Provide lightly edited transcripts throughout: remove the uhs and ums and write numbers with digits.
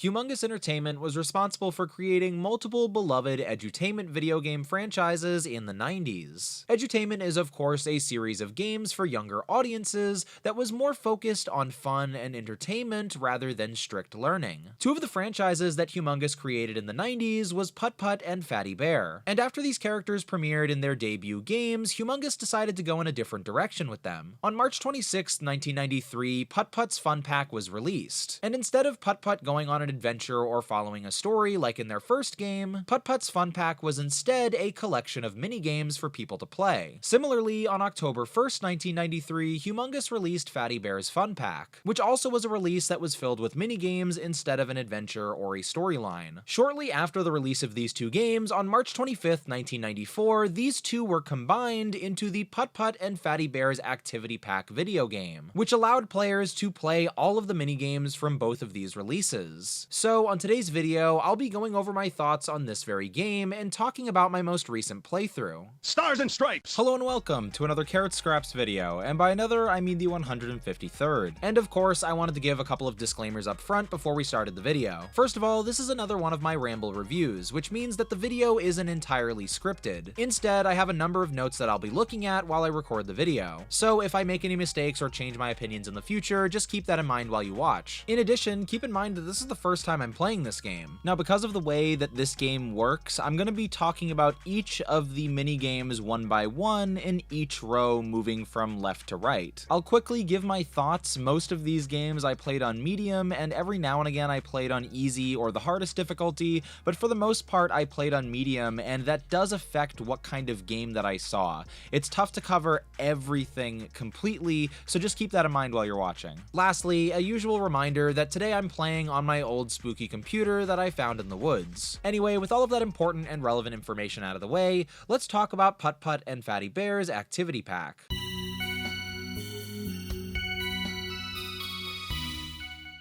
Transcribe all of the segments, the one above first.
Humongous Entertainment was responsible for creating multiple beloved edutainment video game franchises in the 90s. Edutainment is of course a series of games for younger audiences that was more focused on fun and entertainment rather than strict learning. Two of the franchises that Humongous created in the 90s was Putt-Putt and Fatty Bear, and after these characters premiered in their debut games, Humongous decided to go in a different direction with them. On March 26, 1993, Putt-Putt's Fun Pack was released, and instead of Putt-Putt going on an adventure or following a story like in their first game, Putt-Putt's Fun Pack was instead a collection of mini-games for people to play. Similarly, on October 1st, 1993, Humongous released Fatty Bear's Fun Pack, which also was a release that was filled with mini-games instead of an adventure or a storyline. Shortly after the release of these two games, on March 25th, 1994, these two were combined into the Putt-Putt and Fatty Bear's Activity Pack video game, which allowed players to play all of the mini-games from both of these releases. So on today's video, I'll be going over my thoughts on this very game and talking about my most recent playthrough. Stars and Stripes! Hello and welcome to another Carrot Scraps video, and by another I mean the 153rd. And of course, I wanted to give a couple of disclaimers up front before we started the video. First of all, this is another one of my ramble reviews, which means that the video isn't entirely scripted. Instead, I have a number of notes that I'll be looking at while I record the video. So if I make any mistakes or change my opinions in the future, just keep that in mind while you watch. In addition, keep in mind that this is the first time I'm playing this game. Now, because of the way that this game works, I'm going to be talking about each of the mini games one by one in each row moving from left to right. I'll quickly give my thoughts. Most of these games I played on medium, and every now and again I played on easy or the hardest difficulty, but for the most part I played on medium, and that does affect what kind of game that I saw. It's tough to cover everything completely, so just keep that in mind while you're watching. Lastly, a usual reminder that today I'm playing on my old spooky computer that I found in the woods. Anyway, with all of that important and relevant information out of the way, let's talk about Putt-Putt and Fatty Bear's Activity Pack.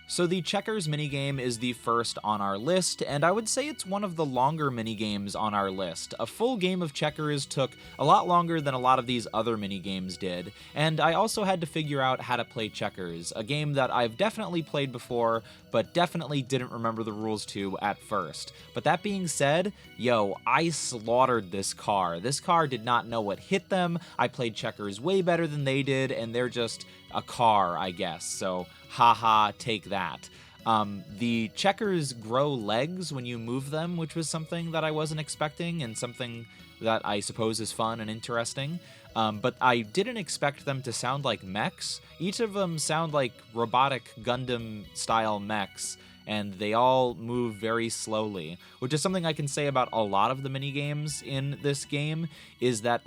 So the checkers minigame is the first on our list, and I would say it's one of the longer minigames on our list. A full game of checkers took a lot longer than a lot of these other minigames did, and I also had to figure out how to play checkers, a game that I've definitely played before, but definitely didn't remember the rules to at first. But that being said, yo, I slaughtered this car. This car did not know what hit them. I played checkers way better than they did, and they're just a car, I guess, so haha, take that. The checkers grow legs when you move them, which was something that I wasn't expecting and something that I suppose is fun and interesting. But I didn't expect them to sound like mechs. Each of them sound like robotic Gundam-style mechs, and they all move very slowly, which is something I can say about a lot of the minigames in this game, is that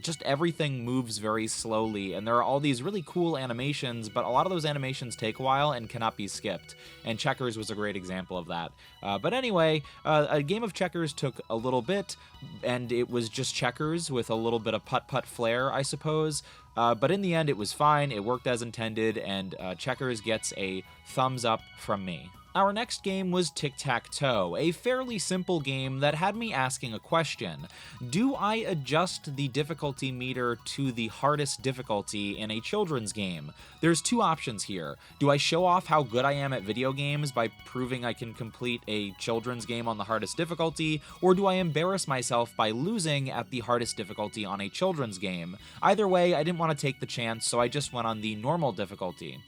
just everything moves very slowly, and there are all these really cool animations, but a lot of those animations take a while and cannot be skipped, and checkers was a great example of that. But anyway, a game of checkers took a little bit, and it was just checkers with a little bit of putt-putt flair, I suppose. But in the end, it was fine, it worked as intended, and checkers gets a thumbs up from me. Our next game was Tic-Tac-Toe, a fairly simple game that had me asking a question. Do I adjust the difficulty meter to the hardest difficulty in a children's game? There's two options here. Do I show off how good I am at video games by proving I can complete a children's game on the hardest difficulty, or do I embarrass myself by losing at the hardest difficulty on a children's game? Either way, I didn't want to take the chance, so I just went on the normal difficulty.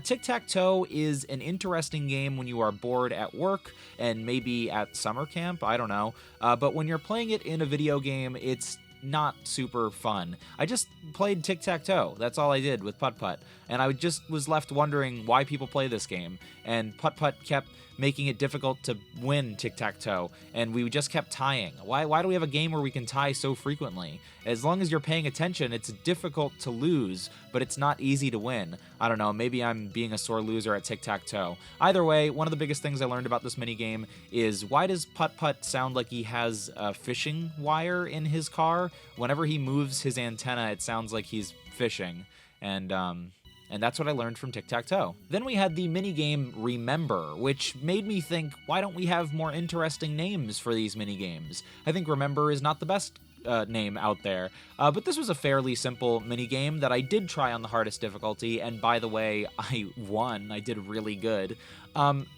Tic-Tac-Toe is an interesting game when you are bored at work and maybe at summer camp, I don't know, but when you're playing it in a video game, it's not super fun. I just played Tic-Tac-Toe, that's all I did with Putt-Putt, and I just was left wondering why people play this game, and Putt-Putt kept making it difficult to win Tic-Tac-Toe, and we just kept tying. Why do we have a game where we can tie so frequently? As long as you're paying attention, it's difficult to lose, but it's not easy to win. I don't know, maybe I'm being a sore loser at Tic-Tac-Toe. Either way, one of the biggest things I learned about this minigame is why does Putt-Putt sound like he has a fishing wire in his car? Whenever he moves his antenna, it sounds like he's fishing, and that's what I learned from Tic-Tac-Toe. Then we had the minigame Remember, which made me think, why don't we have more interesting names for these minigames? I think Remember is not the best name out there, but this was a fairly simple minigame that I did try on the hardest difficulty, and by the way, I won. I did really good.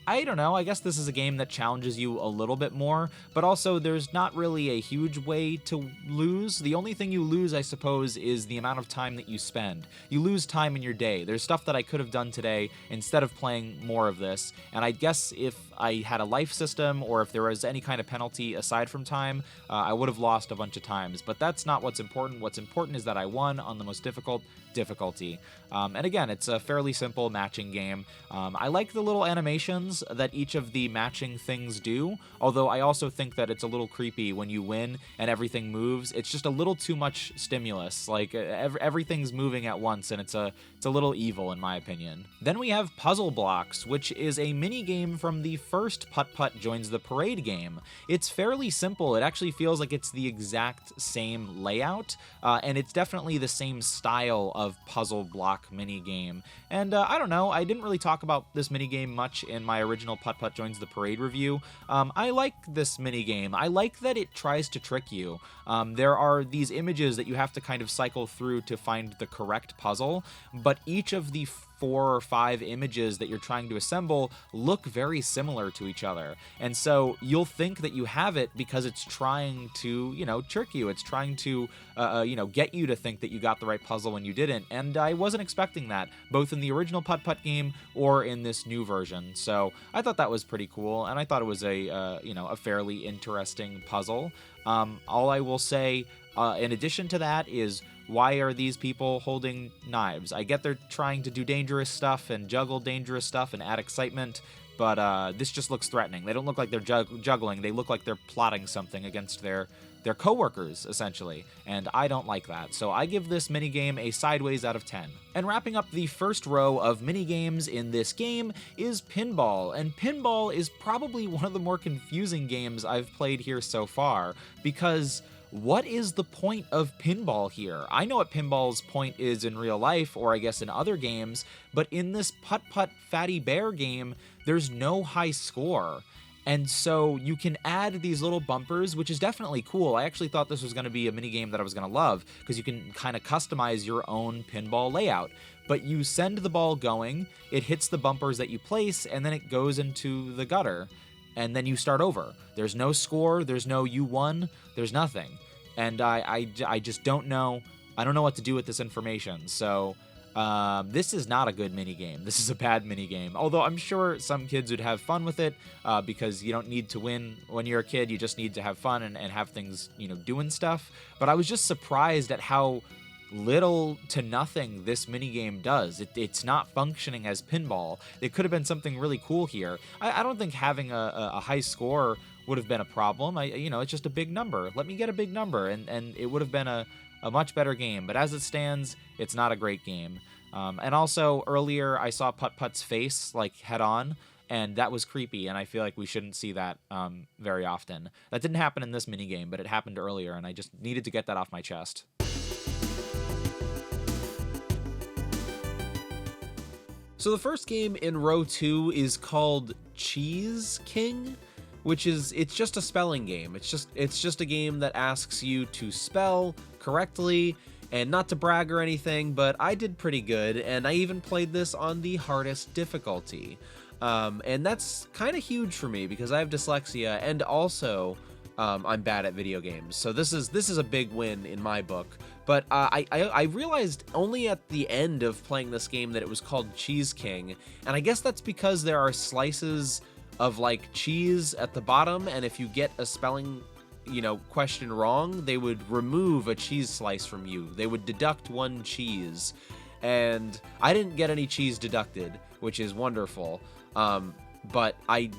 I don't know, I guess this is a game that challenges you a little bit more, but also there's not really a huge way to lose. The only thing you lose, I suppose, is the amount of time that you spend. You lose time in your day. There's stuff that I could have done today instead of playing more of this, and I guess if I had a life system or if there was any kind of penalty aside from time, I would have lost a bunch of times, but that's not what's important. What's important is that I won on the most difficult difficulty. And again, it's a fairly simple matching game. I like the little animations that each of the matching things do, although I also think that it's a little creepy when you win and everything moves. It's just a little too much stimulus. Like everything's moving at once, and it's a little evil in my opinion. Then we have Puzzle Blocks, which is a mini game from the first Putt-Putt Joins the Parade game. It's fairly simple. It actually feels like it's the exact same layout, and it's definitely the same style of puzzle block mini game. And I don't know, I didn't really talk about this mini game much in my original Putt-Putt Joins the Parade review. I like this mini game. I like that it tries to trick you. There are these images that you have to kind of cycle through to find the correct puzzle, but each of the 4 or 5 images that you're trying to assemble look very similar to each other. And so you'll think that you have it because it's trying to, trick you. It's trying to, get you to think that you got the right puzzle when you didn't. And I wasn't expecting that, both in the original Putt-Putt game or in this new version. So I thought that was pretty cool, and I thought it was a fairly interesting puzzle. All I will say, in addition to that, is why are these people holding knives? I get they're trying to do dangerous stuff and juggle dangerous stuff and add excitement, but this just looks threatening. They don't look like they're juggling. They look like they're plotting something against their coworkers, essentially, and I don't like that. So I give this minigame a sideways out of 10. And wrapping up the first row of minigames in this game is Pinball, and Pinball is probably one of the more confusing games I've played here so far, because what is the point of pinball here? I know what pinball's point is in real life, or I guess in other games, but in this Putt-Putt Fatty Bear game, there's no high score. And so you can add these little bumpers, which is definitely cool. I actually thought this was going to be a minigame that I was going to love, because you can kind of customize your own pinball layout. But you send the ball going, it hits the bumpers that you place, and then it goes into the gutter. And then you start over. There's no score, there's no you won, there's nothing. And I just don't know. I don't know what to do with this information. So this is not a good minigame. This is a bad minigame. Although I'm sure some kids would have fun with it, because you don't need to win when you're a kid. You just need to have fun and have things, doing stuff. But I was just surprised at how little to nothing this minigame does. It's not functioning as pinball. It could have been something really cool here. I don't think having a high score would have been a problem. It's just a big number. Let me get a big number, and it would have been a much better game. But as it stands, it's not a great game. And also, earlier I saw Putt-Putt's face, like, head on, and that was creepy, and I feel like we shouldn't see that very often. That didn't happen in this minigame, but it happened earlier, and I just needed to get that off my chest. So the first game in row 2 is called Cheese King, it's just a spelling game. It's just a game that asks you to spell correctly, and not to brag or anything, but I did pretty good, and I even played this on the hardest difficulty. And that's kind of huge for me because I have dyslexia, and also I'm bad at video games. So this is a big win in my book. But I realized only at the end of playing this game that it was called Cheese King, and I guess that's because there are slices of, like, cheese at the bottom, and if you get a spelling, question wrong, they would remove a cheese slice from you. They would deduct one cheese, and I didn't get any cheese deducted, which is wonderful. But I'm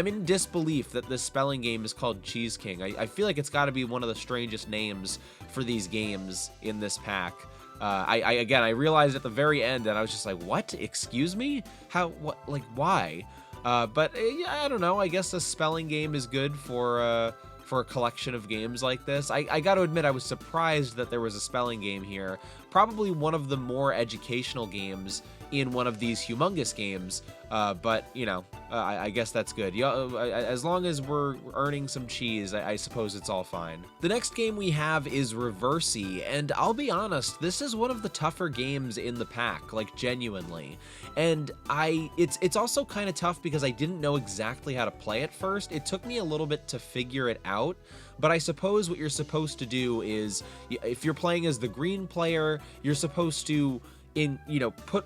in disbelief that this spelling game is called Cheese King. I feel like it's got to be one of the strangest names for these games in this pack. I realized at the very end, and I was just like, what? Excuse me? How? What? Like, why? But yeah, I don't know. I guess a spelling game is good for a collection of games like this. I got to admit, I was surprised that there was a spelling game here. Probably one of the more educational games in one of these humongous games, but you know, I guess that's good. As long as we're earning some cheese, I suppose it's all fine. The next game we have is Reversi, and I'll be honest, this is one of the tougher games in the pack, like genuinely. And it's also kind of tough because I didn't know exactly how to play at first. It took me a little bit to figure it out, but I suppose what you're supposed to do is, if you're playing as the green player, you're supposed to, put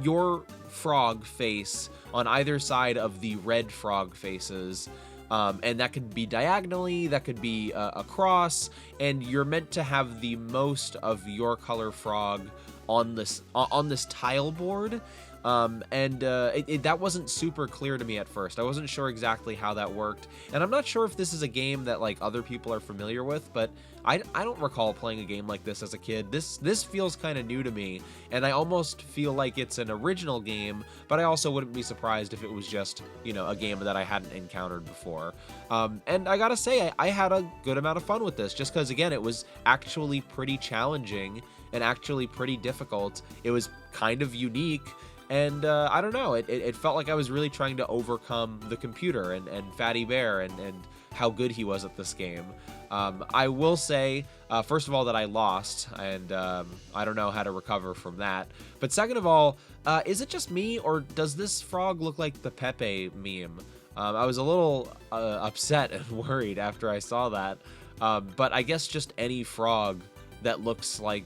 your frog face on either side of the red frog faces, and that could be diagonally, that could be across, and you're meant to have the most of your color frog on this tile board. That wasn't super clear to me at first. I wasn't sure exactly how that worked, and I'm not sure if this is a game that like other people are familiar with, but I don't recall playing a game like this as a kid. This feels kind of new to me, and I almost feel like it's an original game, but I also wouldn't be surprised if it was just, a game that I hadn't encountered before. And I gotta say, I had a good amount of fun with this, just because, again, it was actually pretty challenging and actually pretty difficult. It was kind of unique, and I don't know, it felt like I was really trying to overcome the computer and Fatty Bear and how good he was at this game. I will say, first of all, that I lost, and I don't know how to recover from that. But second of all, is it just me, or does this frog look like the Pepe meme? I was a little upset and worried after I saw that. But I guess just any frog that looks like,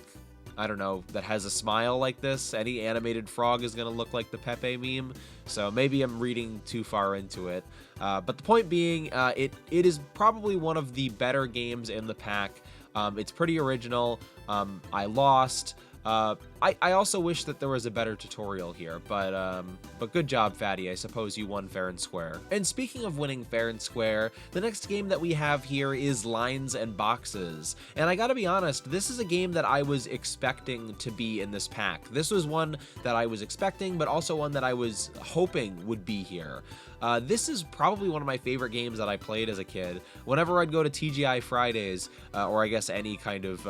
I don't know, that has a smile like this, any animated frog is going to look like the Pepe meme. So maybe I'm reading too far into it. But the point being, it is probably one of the better games in the pack. It's pretty original. I lost. I also wish that there was a better tutorial here, but good job, Fatty. I suppose you won fair and square. And speaking of winning fair and square, the next game that we have here is Lines and Boxes. And I gotta be honest, this is a game that I was expecting to be in this pack. This was one that I was expecting, but also one that I was hoping would be here. This is probably one of my favorite games that I played as a kid. Whenever I'd go to TGI Fridays, or I guess any kind of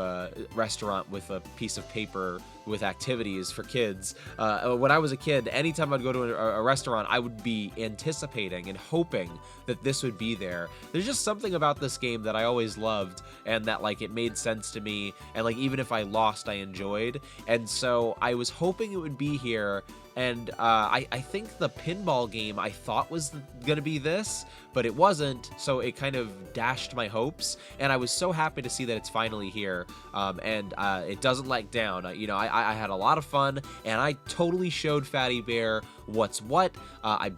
restaurant with a piece of paper with activities for kids, when I was a kid, anytime I'd go to a restaurant, I would be anticipating and hoping that this would be there. There's just something about this game that I always loved, and that like it made sense to me, and like even if I lost, I enjoyed. And so I was hoping it would be here. And I think the pinball game I thought was going to be this, but it wasn't, so it kind of dashed my hopes, and I was so happy to see that it's finally here, and it doesn't let down. I had a lot of fun, and I totally showed Fatty Bear what's what. I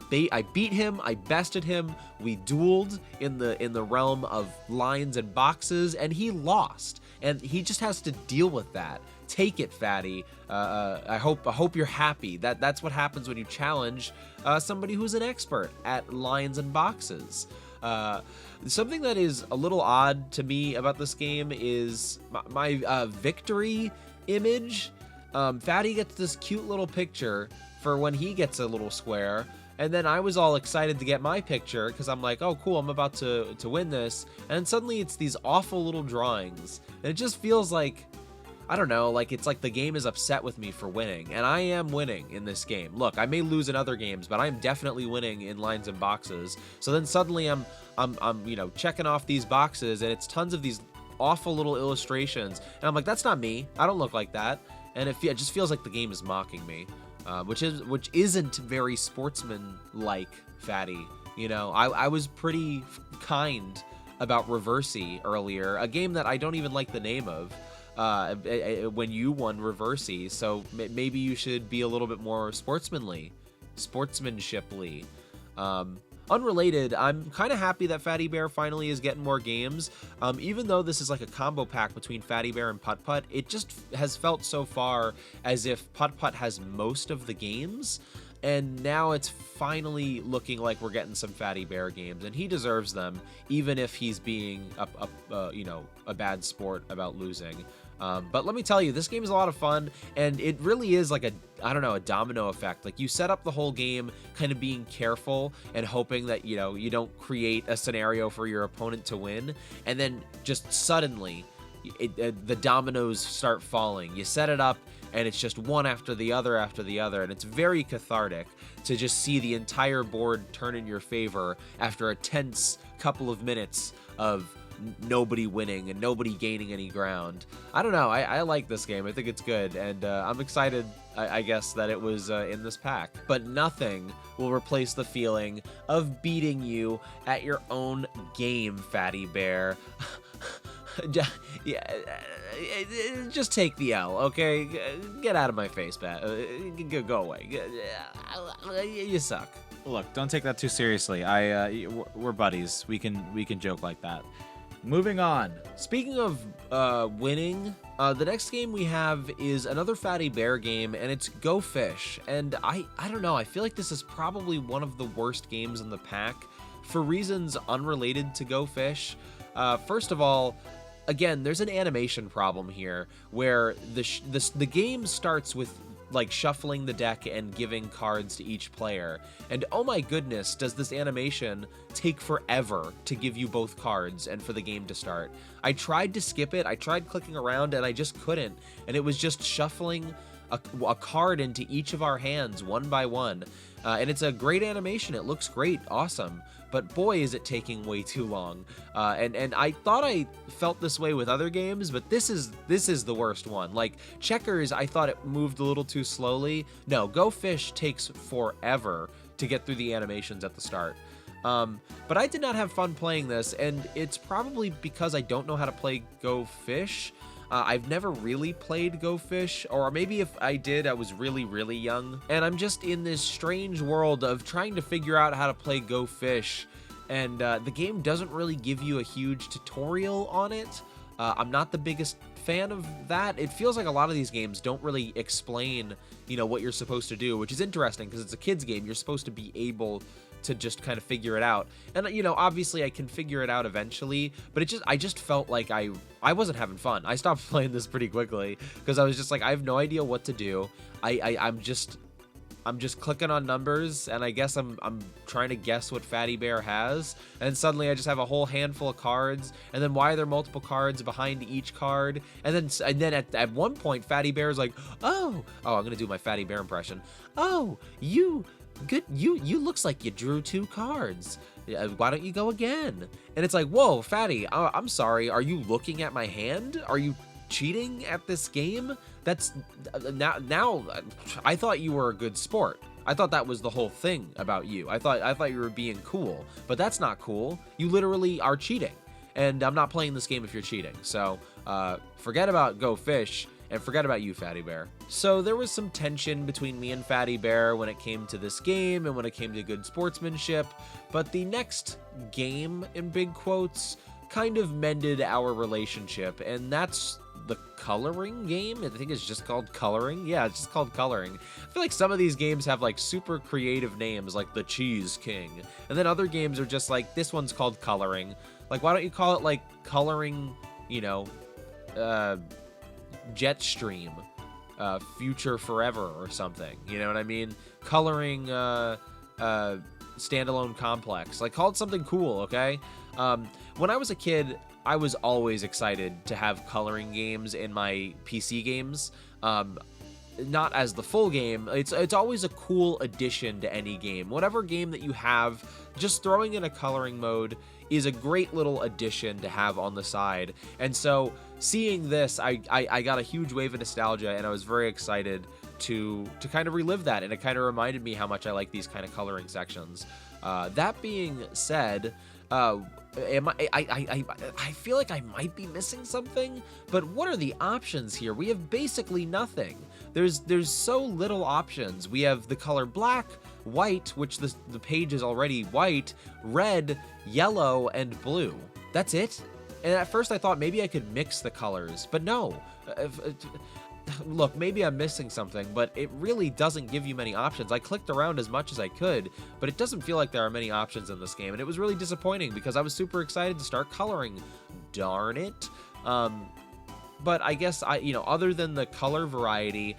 beat him, I bested him, we dueled in the realm of Lines and Boxes, and he lost, and he just has to deal with that. Take it, Fatty. I hope you're happy. That's what happens when you challenge somebody who's an expert at Lines and Boxes. Something that is a little odd to me about this game is my victory image. Fatty gets this cute little picture for when he gets a little square, and then I was all excited to get my picture because I'm like, oh cool, I'm about to win this, and suddenly it's these awful little drawings, and it just feels like, I don't know, like it's like the game is upset with me for winning, and I am winning in this game. Look, I may lose in other games, but I'm definitely winning in Lines and Boxes. So then suddenly I'm checking off these boxes, and it's tons of these awful little illustrations, and I'm like, that's not me. I don't look like that, and it just feels like the game is mocking me, which isn't very sportsman-like, Fatty. I was pretty kind about Reversi earlier, a game that I don't even like the name of. When you won Reversi, so maybe you should be a little bit more sportsmanshiply. Unrelated, I'm kind of happy that Fatty Bear finally is getting more games. Even though this is like a combo pack between Fatty Bear and Putt-Putt, it just has felt so far as if Putt-Putt has most of the games, and now it's finally looking like we're getting some Fatty Bear games, and he deserves them, even if he's being a bad sport about losing. But let me tell you, this game is a lot of fun, and it really is like a domino effect. Like, you set up the whole game kind of being careful and hoping that, you don't create a scenario for your opponent to win, and then just suddenly the dominoes start falling. You set it up, and it's just one after the other, and it's very cathartic to just see the entire board turn in your favor after a tense couple of minutes of nobody winning and nobody gaining any ground. I don't know, I like this game. I think it's good, and I'm excited, I guess, that it was in this pack. But nothing will replace the feeling of beating you at your own game, Fatty Bear. Yeah, just take the L, okay? Get out of my face, Pat. Go away. You suck. Look, don't take that too seriously. We're buddies. We can joke like that. Moving on. Speaking of winning, the next game we have is another Fatty Bear game, and it's Go Fish. And I don't know, I feel like this is probably one of the worst games in the pack for reasons unrelated to Go Fish. First of all, again, there's an animation problem here where the game starts with like shuffling the deck and giving cards to each player. And oh my goodness, does this animation take forever to give you both cards and for the game to start. I tried to skip it, I tried clicking around, and I just couldn't. And it was just shuffling a card into each of our hands one by one. And it's a great animation, it looks great, awesome. But boy, is it taking way too long. And I thought I felt this way with other games, but this is the worst one. Like Checkers, I thought it moved a little too slowly. No, Go Fish takes forever to get through the animations at the start. But I did not have fun playing this, and it's probably because I don't know how to play Go Fish. I've never really played Go Fish, or maybe if I did, I was really, really young. And I'm just in this strange world of trying to figure out how to play Go Fish. And the game doesn't really give you a huge tutorial on it. I'm not the biggest fan of that. It feels like a lot of these games don't really explain, what you're supposed to do, which is interesting because it's a kid's game. You're supposed to be able to just kind of figure it out. And obviously I can figure it out eventually, but I just felt like I wasn't having fun. I stopped playing this pretty quickly because I was just like, I have no idea what to do. I'm just clicking on numbers, and I guess I'm trying to guess what Fatty Bear has, and suddenly I just have a whole handful of cards, and then why are there multiple cards behind each card? And then at one point Fatty Bear is like, oh, I'm gonna do my Fatty Bear impression. Oh, you looks like you drew 2 cards. Why don't you go again? And it's like, whoa, Fatty, I'm sorry. Are you looking at my hand? Are you cheating at this game? That's now I thought you were a good sport. I thought that was the whole thing about you. I thought you were being cool, but that's not cool. You literally are cheating. And I'm not playing this game if you're cheating. So forget about Go Fish. And forget about you, Fatty Bear. So there was some tension between me and Fatty Bear when it came to this game and when it came to good sportsmanship, but the next game, in big quotes, kind of mended our relationship, and that's the coloring game. I think it's just called Coloring. Yeah, it's just called Coloring. I feel like some of these games have like super creative names, like the Cheese King, and then other games are just like, this one's called Coloring. Like, why don't you call it like Coloring, Jetstream, Future Forever or something, you know what I mean? Coloring Standalone Complex, like call it something cool, okay? When I was a kid, I was always excited to have coloring games in my PC games. Not as the full game. It's always a cool addition to any game. Whatever game that you have, just throwing in a coloring mode is a great little addition to have on the side. And so seeing this, I got a huge wave of nostalgia, and I was very excited to kind of relive that, and it kind of reminded me how much I like these kind of coloring sections. That being said, I feel like I might be missing something, but what are the options here? We have basically nothing. There's so little options. We have the color black, white, which the page is already white, red, yellow, and blue. That's it? And at first I thought maybe I could mix the colors, but no. Look, maybe I'm missing something, but it really doesn't give you many options. I clicked around as much as I could, but it doesn't feel like there are many options in this game, and it was really disappointing because I was super excited to start coloring. Darn it. but I guess other than the color variety,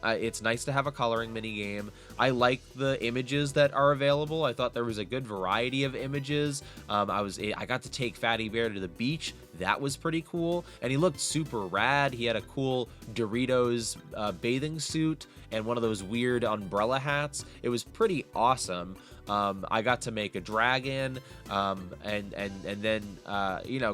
it's nice to have a coloring mini game. I like the images that are available. I thought there was a good variety of images. I got to take Fatty Bear to the beach. That was pretty cool, and he looked super rad. He had a cool Doritos bathing suit and one of those weird umbrella hats. It was pretty awesome. I got to make a dragon, and then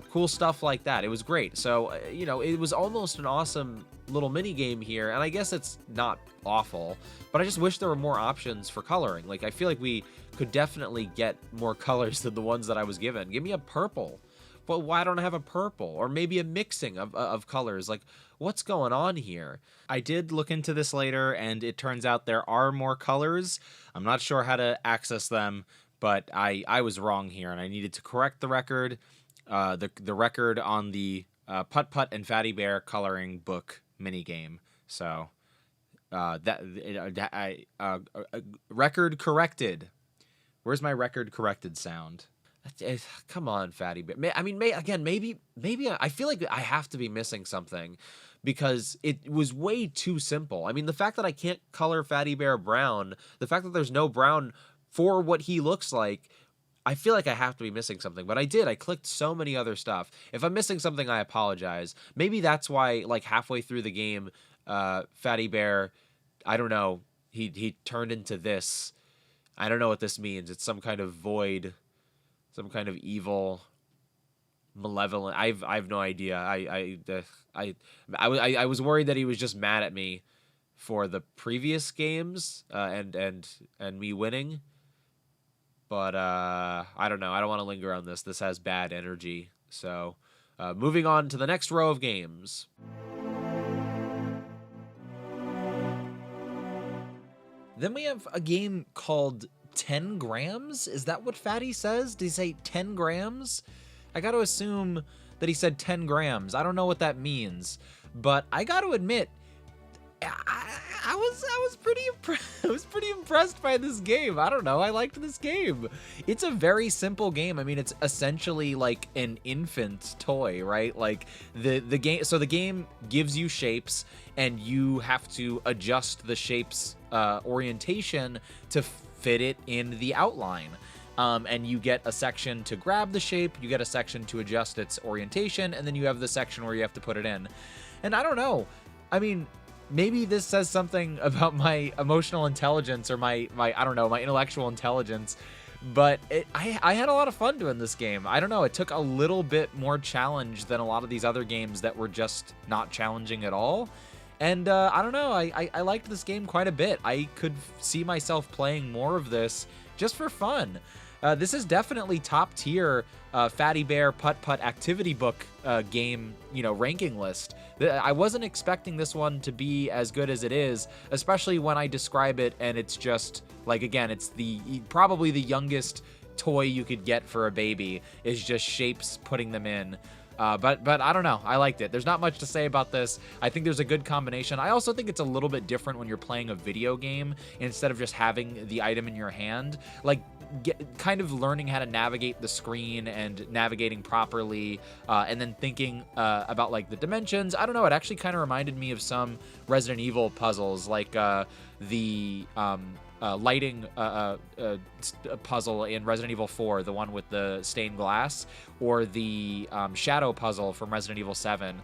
cool stuff like that. It was great. So it was almost an awesome little mini game here, and I guess it's not awful, but I just wish there were more options for coloring. Like, I feel like we could definitely get more colors than the ones that I was given. Give me a purple. But why don't I have a purple? Or maybe a mixing of colors? Like, what's going on here? I did look into this later, and it turns out there are more colors. I'm not sure how to access them, but I was wrong here, and I needed to correct the record. The record on the Putt-Putt and Fatty Bear coloring book minigame. So record corrected. Where's my record corrected sound? Come on, Fatty Bear. I mean, maybe I feel like I have to be missing something because it was way too simple. I mean, the fact that I can't color Fatty Bear brown, the fact that there's no brown for what he looks like, I feel like I have to be missing something. But I did. I clicked so many other stuff. If I'm missing something, I apologize. Maybe that's why, like, halfway through the game, Fatty Bear, I don't know, he turned into this. I don't know what this means. It's some kind of void. Some kind of evil, malevolent. I have no idea. I was worried that he was just mad at me for the previous games and me winning. But I don't know. I don't want to linger on this. This has bad energy. So moving on to the next row of games. Then we have a game called 10 grams? Is that what Fatty says? Did he say 10 grams? I got to assume that he said 10 grams. I don't know what that means, but I got to admit, I was pretty impressed by this game. I don't know. I liked this game. It's a very simple game. I mean, it's essentially like an infant toy, right? Like the game. So the game gives you shapes, and you have to adjust the shape's orientation to fit it in the outline. And you get a section to grab the shape, you get a section to adjust its orientation, and then you have the section where you have to put it in. And I don't know. I mean, maybe this says something about my emotional intelligence or my I don't know, my intellectual intelligence, but I had a lot of fun doing this game. I don't know, it took a little bit more challenge than a lot of these other games that were just not challenging at all. And I don't know, I liked this game quite a bit. I could see myself playing more of this just for fun. This is definitely top tier Fatty Bear Putt-Putt Activity Book game, ranking list. I wasn't expecting this one to be as good as it is, especially when I describe it and it's just, like, again, it's probably the youngest toy you could get for a baby, is just shapes, putting them in. But I don't know. I liked it. There's not much to say about this. I think there's a good combination. I also think it's a little bit different when you're playing a video game instead of just having the item in your hand. Like, kind of learning how to navigate the screen and navigating properly, and then thinking about, like, the dimensions. I don't know. It actually kind of reminded me of some Resident Evil puzzles, like the lighting puzzle in Resident Evil 4, the one with the stained glass, or the shadow puzzle from Resident Evil 7.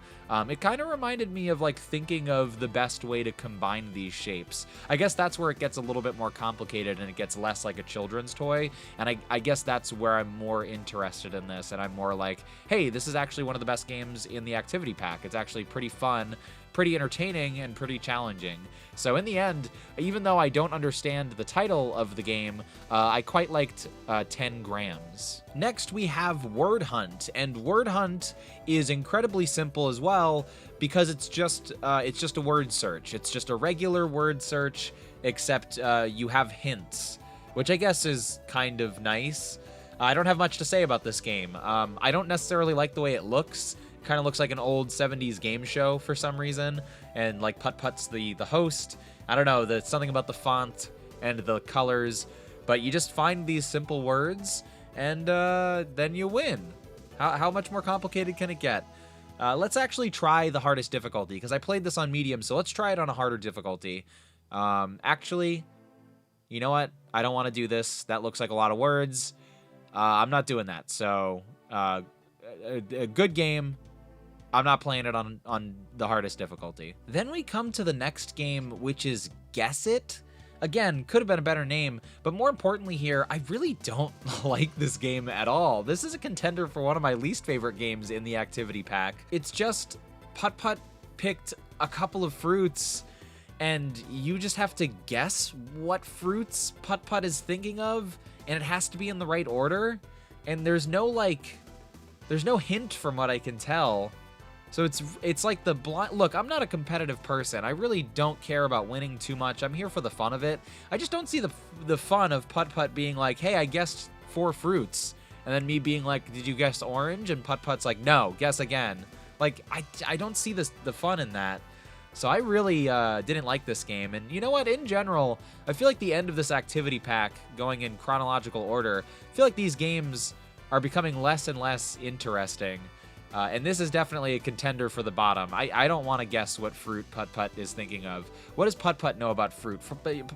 It kind of reminded me of, like, thinking of the best way to combine these shapes. I guess that's where it gets a little bit more complicated and it gets less like a children's toy, and I guess that's where I'm more interested in this, and I'm more like, hey, this is actually one of the best games in the activity pack. It's actually pretty fun, pretty entertaining, and pretty challenging. So in the end, even though I don't understand the title of the game, I quite liked 10 grams. Next, we have Word Hunt, and Word Hunt is incredibly simple as well because it's just a word search. It's just a regular word search, except you have hints, which I guess is kind of nice. I don't have much to say about this game. I don't necessarily like the way it looks. Kind of looks like an old 70s game show for some reason, and like Putt-Putt's the host. I don't know, there's something about the font and the colors, but you just find these simple words and then you win. How much more complicated can it get? Let's actually try the hardest difficulty, because I played this on medium, so let's try it on a harder difficulty. Actually, you know what? I don't want to do this. That looks like a lot of words. I'm not doing that. So, a good game. I'm not playing it on the hardest difficulty. Then we come to the next game, which is Guess It. Again, could have been a better name, but more importantly here, I really don't like this game at all. This is a contender for one of my least favorite games in the activity pack. It's just Putt-Putt picked a couple of fruits, and you just have to guess what fruits Putt-Putt is thinking of, and it has to be in the right order. And there's no hint from what I can tell. So it's like the blind look. I'm not a competitive person. I really don't care about winning too much. I'm here for the fun of it. I just don't see the fun of Putt-Putt being like, hey, I guessed 4 fruits, and then me being like, did you guess orange? And Putt-Putt's like, no, guess again. Like, I don't see the fun in that. So I really didn't like this game. And you know what? In general, I feel like the end of this activity pack, going in chronological order, I feel like these games are becoming less and less interesting. And this is definitely a contender for the bottom. I don't want to guess what fruit Putt-Putt is thinking of. What does Putt-Putt know about fruit?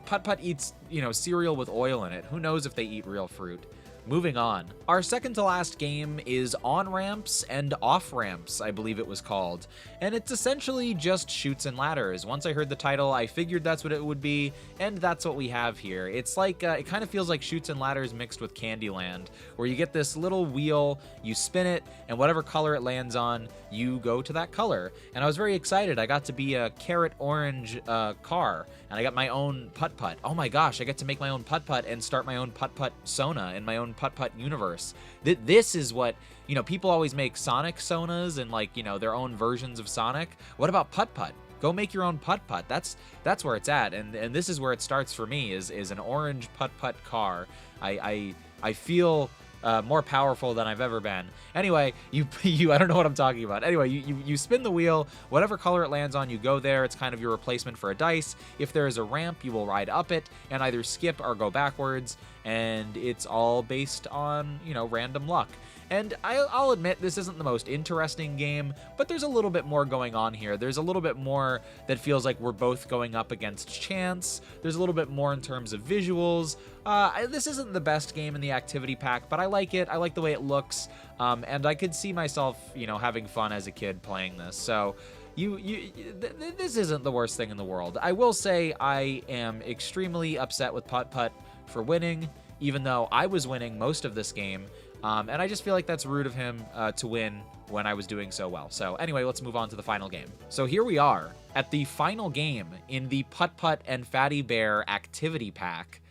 Putt-Putt eats, cereal with oil in it. Who knows if they eat real fruit? Moving on. Our second to last game is On Ramps and Off Ramps, I believe it was called. And it's essentially just Chutes and Ladders. Once I heard the title, I figured that's what it would be, and that's what we have here. It's like, it kind of feels like Chutes and Ladders mixed with Candyland, where you get this little wheel, you spin it, and whatever color it lands on, you go to that color. And I was very excited. I got to be a carrot orange car, and I got my own Putt-Putt. Oh my gosh, I get to make my own Putt-Putt and start my own Putt-Putt Sona in my own Putt-Putt universe. This is what, people always make Sonic Sonas and their own versions of Sonic. What about Putt-Putt? Go make your own Putt-Putt. That's where it's at, and this is where it starts for me, is an orange Putt-Putt car. I feel more powerful than I've ever been. Anyway, you I don't know what I'm talking about. Anyway, you spin the wheel, whatever color it lands on, you go there. It's kind of your replacement for a dice. If there is a ramp, you will ride up it and either skip or go backwards, and it's all based on, random luck. And I'll admit, this isn't the most interesting game, but there's a little bit more going on here. There's a little bit more that feels like we're both going up against chance. There's a little bit more in terms of visuals. This isn't the best game in the activity pack, but I like it. I like the way it looks, and I could see myself, having fun as a kid playing this. So this isn't the worst thing in the world. I will say I am extremely upset with Putt-Putt for winning, even though I was winning most of this game. And I just feel like that's rude of him to win when I was doing so well. So anyway, let's move on to the final game. So here we are at the final game in the Putt-Putt and Fatty Bear activity pack.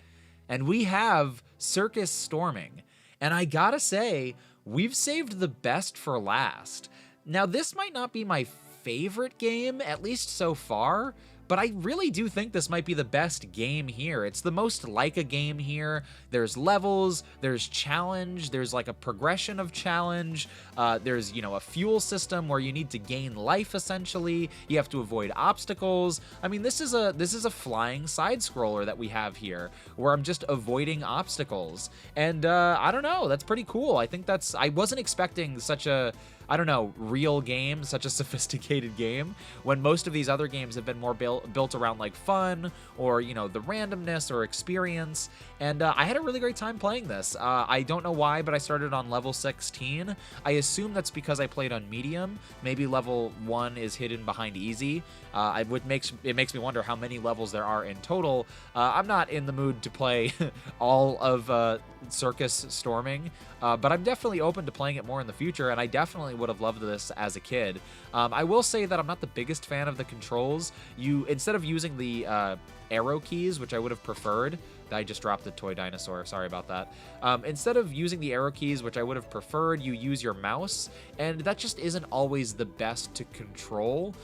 And we have Circus Storming. And I gotta say, we've saved the best for last. Now, this might not be my favorite game, at least so far, but I really do think this might be the best game here. It's the most like a game here. There's levels, there's challenge, there's like a progression of challenge. There's, a fuel system where you need to gain life, essentially. You have to avoid obstacles. I mean, this is a flying side scroller that we have here, where I'm just avoiding obstacles. And I don't know, that's pretty cool. I wasn't expecting such a, real game, such a sophisticated game, when most of these other games have been more built around like fun or, the randomness or experience. And I had a really great time playing this. I don't know why, but I started on level 16. I assume that's because I played on medium. Maybe level 1 is hidden behind easy. It makes me wonder how many levels there are in total. I'm not in the mood to play all of Circus Storming, but I'm definitely open to playing it more in the future, and I definitely would have loved this as a kid. I will say that I'm not the biggest fan of the controls. Instead of using the arrow keys, which I would have preferred, I just dropped the toy dinosaur, sorry about that. Instead of using the arrow keys, which I would have preferred, you use your mouse, and that just isn't always the best to control.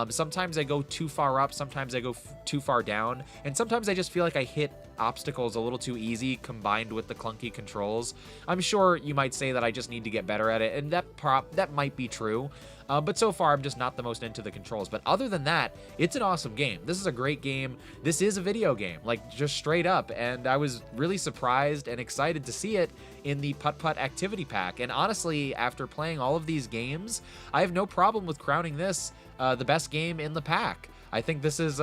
Sometimes I go too far up, sometimes I go too far down, and sometimes I just feel like I hit obstacles a little too easy combined with the clunky controls. I'm sure you might say that I just need to get better at it, and that might be true. But so far, I'm just not the most into the controls. But other than that, it's an awesome game. This is a great game. This is a video game, like just straight up. And I was really surprised and excited to see it in the Putt-Putt Activity Pack. And honestly, after playing all of these games, I have no problem with crowning this the best game in the pack. I think this is,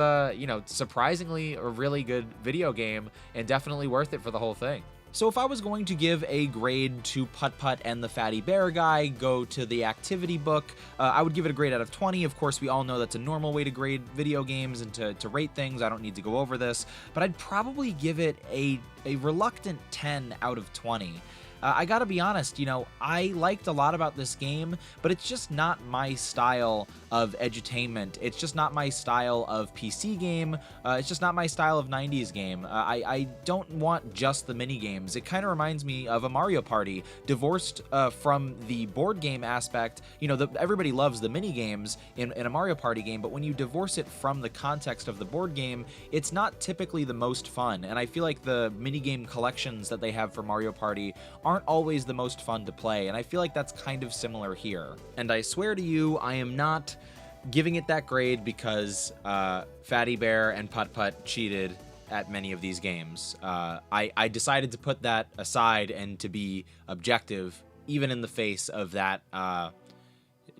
surprisingly a really good video game and definitely worth it for the whole thing. So if I was going to give a grade to Putt-Putt and the Fatty Bear Guy, go to the activity book, I would give it a grade out of 20. Of course, we all know that's a normal way to grade video games and to rate things. I don't need to go over this, but I'd probably give it a reluctant 10 out of 20. I gotta be honest, I liked a lot about this game, but it's just not my style of edutainment. It's just not my style of PC game. It's just not my style of 90s game. I don't want just the mini games. It kind of reminds me of a Mario Party, divorced from the board game aspect. Everybody loves the mini games in a Mario Party game, but when you divorce it from the context of the board game, it's not typically the most fun. And I feel like the mini game collections that they have for Mario Party aren't always the most fun to play, and I feel like that's kind of similar here. And I swear to you, I am not giving it that grade because Fatty Bear and Putt-Putt cheated at many of these games. I decided to put that aside and to be objective, even in the face of that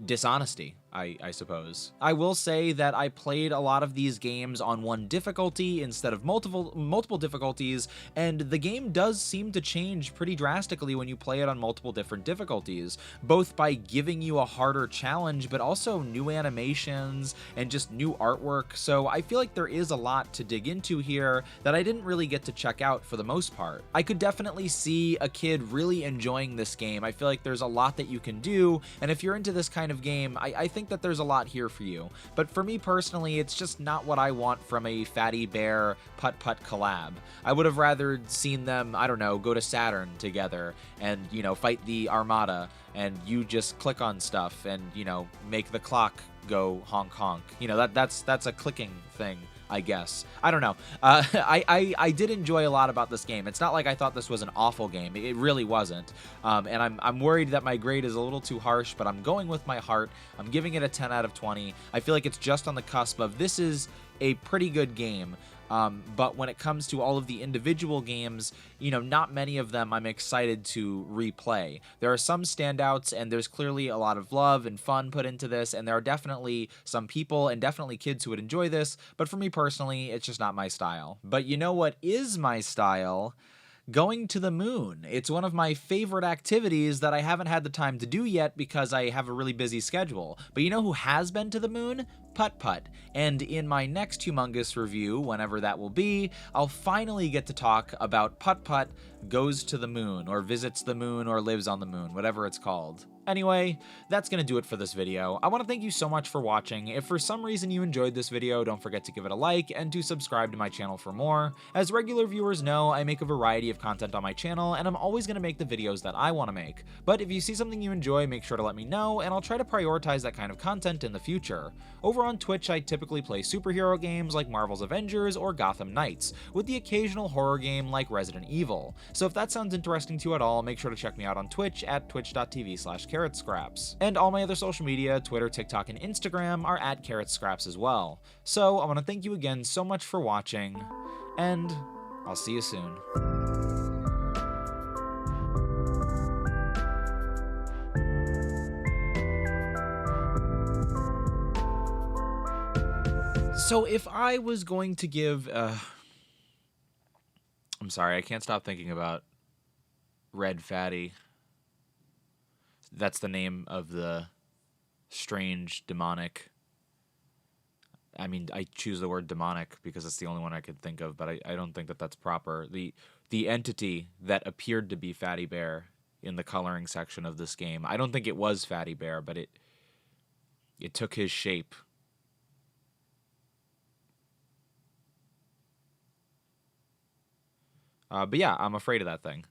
dishonesty, I suppose. I will say that I played a lot of these games on one difficulty instead of multiple difficulties, and the game does seem to change pretty drastically when you play it on multiple different difficulties, both by giving you a harder challenge, but also new animations and just new artwork. So I feel like there is a lot to dig into here that I didn't really get to check out for the most part. I could definitely see a kid really enjoying this game. I feel like there's a lot that you can do, and if you're into this kind of game, I think that there's a lot here for you. But for me personally, it's just not what I want from a Fatty Bear Putt-Putt collab. I would have rather seen them, I don't know, go to Saturn together and, fight the Armada, and you just click on stuff and, make the clock go honk honk. That's a clicking thing, I guess. I don't know. I did enjoy a lot about this game. It's not like I thought this was an awful game. It really wasn't. And I'm worried that my grade is a little too harsh, but I'm going with my heart. I'm giving it a 10 out of 20. I feel like it's just on the cusp of this is a pretty good game. But when it comes to all of the individual games, not many of them I'm excited to replay. There are some standouts, and there's clearly a lot of love and fun put into this, and there are definitely some people and definitely kids who would enjoy this, but for me personally, it's just not my style. But you know what is my style? Going to the moon. It's one of my favorite activities that I haven't had the time to do yet because I have a really busy schedule. But you know who has been to the moon? Putt-Putt. And in my next humongous review, whenever that will be, I'll finally get to talk about Putt-Putt goes to the moon, or visits the moon, or lives on the moon, whatever it's called. Anyway, that's going to do it for this video. I want to thank you so much for watching. If for some reason you enjoyed this video, don't forget to give it a like and to subscribe to my channel for more. As regular viewers know, I make a variety of content on my channel, and I'm always going to make the videos that I want to make. But if you see something you enjoy, make sure to let me know, and I'll try to prioritize that kind of content in the future. Over on Twitch, I typically play superhero games like Marvel's Avengers or Gotham Knights, with the occasional horror game like Resident Evil. So if that sounds interesting to you at all, make sure to check me out on Twitch at twitch.tv/carrotscraps. And all my other social media, Twitter, TikTok, and Instagram are at carrotscraps as well. So I want to thank you again so much for watching, and I'll see you soon. So if I was going to give, I'm sorry, I can't stop thinking about Red Fatty. That's the name of the strange demonic. I mean, I choose the word demonic because it's the only one I could think of, but I don't think that that's proper. The entity that appeared to be Fatty Bear in the coloring section of this game, I don't think it was Fatty Bear, but it took his shape. But yeah, I'm afraid of that thing.